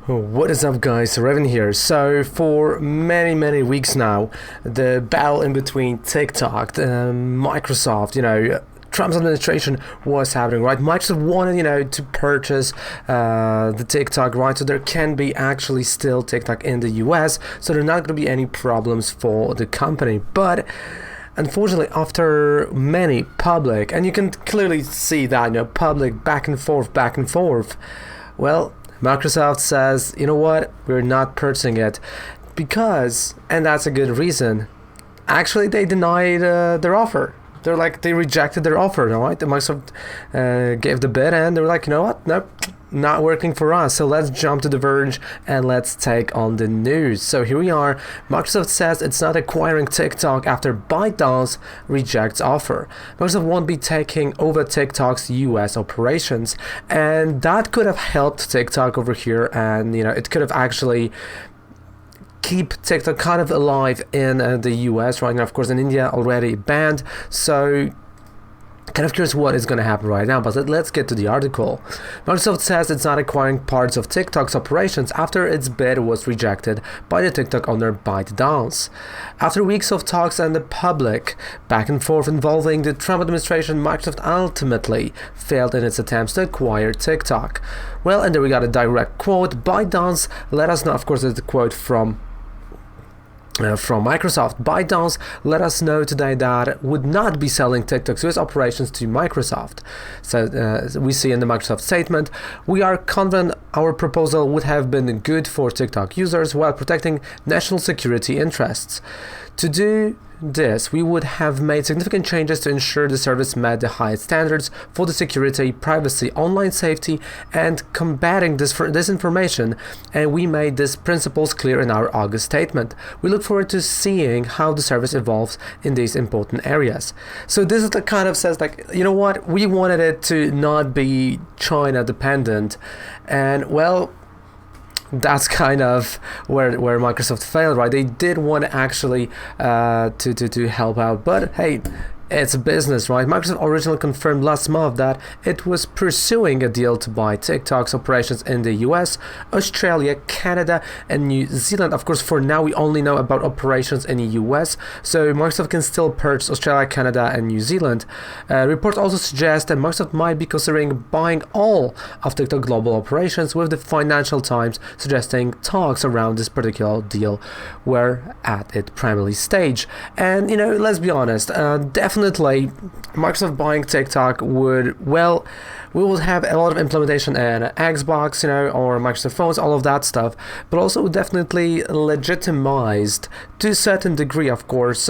What is up, guys? Raven here. So for many weeks now, the battle in between TikTok, Microsoft, Trump's administration was happening, right? Microsoft wanted, to purchase the TikTok, right? So there can be actually still TikTok in the US, so there are not going to be any problems for the company. But unfortunately, after many public, and you can clearly see that, public back and forth, well, Microsoft says, you know what, we're not purchasing it because, and that's a good reason, actually they denied their offer. They rejected their offer, right? Microsoft gave the bid and they were like, you know what, nope, not working for us. So let's jump to The Verge and let's take on the news. So here we are. Microsoft says it's not acquiring TikTok after ByteDance rejects offer. Microsoft won't be taking over TikTok's US operations, and that could have helped TikTok over here, and it could have actually keep TikTok kind of alive in the US right now. Of course, in India already banned, so kind of curious what is going to happen right now, but let's get to the article. Microsoft says it's not acquiring parts of TikTok's operations after its bid was rejected by the TikTok owner ByteDance. After weeks of talks and the public back and forth involving the Trump administration, Microsoft ultimately failed in its attempts to acquire TikTok. Well, and there we got a direct quote. ByteDance let us know, of course, it's a quote from Microsoft. ByteDance let us know today that it would not be selling TikTok's US operations to Microsoft. So we see in the Microsoft statement, we are confident our proposal would have been good for TikTok users while protecting national security interests. To do this, we would have made significant changes to ensure the service met the highest standards for the security, privacy, online safety, and combating disinformation, and we made these principles clear in our August statement. We look forward to seeing how the service evolves in these important areas. So this is the kind of says you know what, we wanted it to not be China dependent, and well, that's kind of where Microsoft failed, right? They did want to actually to help out, but hey, it's a business, right? Microsoft originally confirmed last month that it was pursuing a deal to buy TikTok's operations in the US, Australia, Canada, and New Zealand. Of course, for now, we only know about operations in the US, so Microsoft can still purchase Australia, Canada, and New Zealand. Reports also suggest that Microsoft might be considering buying all of TikTok global operations, with the Financial Times suggesting talks around this particular deal were at its primary stage. And, let's be honest, definitely Microsoft buying TikTok would, well, we will have a lot of implementation in Xbox, or Microsoft phones, all of that stuff, but also definitely legitimized to a certain degree, of course,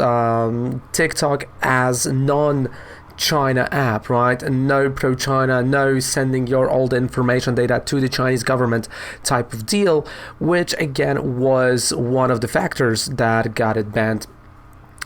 TikTok as non-China app, right? And no pro-China, no sending your all the information data to the Chinese government type of deal, which again was one of the factors that got it banned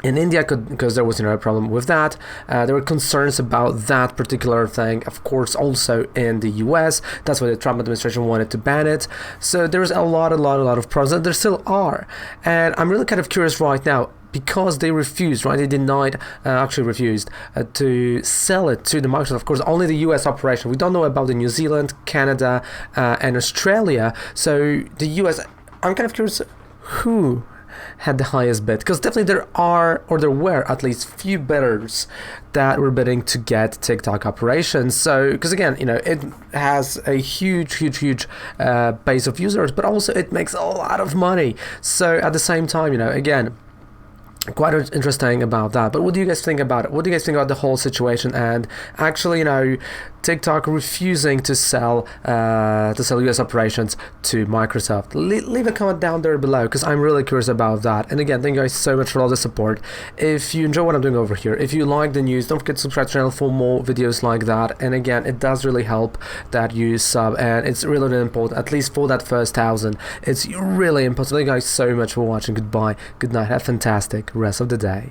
in India, because there was a problem with that. There were concerns about that particular thing, of course, also in the US. That's why the Trump administration wanted to ban it. So there's a lot of problems, and there still are. And I'm really kind of curious right now, because they refused, right? They denied, refused to sell it to the Microsoft. Of course, only the US operation. We don't know about the New Zealand, Canada, and Australia. So the US, I'm kind of curious who had the highest bid, because definitely there were at least few bidders that were bidding to get TikTok operations. So because again, it has a huge base of users, but also it makes a lot of money. So at the same time, again, quite interesting about that. But what do you guys think about it? What do you guys think about the whole situation, and actually TikTok refusing to sell US operations to Microsoft? Leave a comment down there below, because I'm really curious about that. And again, thank you guys so much for all the support. If you enjoy what I'm doing over here, if you like the news, don't forget to subscribe to the channel for more videos like that. And again, it does really help that you sub, and it's really important, at least for that first 1,000. It's really important. Thank you guys so much for watching. Goodbye, good night, have a fantastic rest of the day.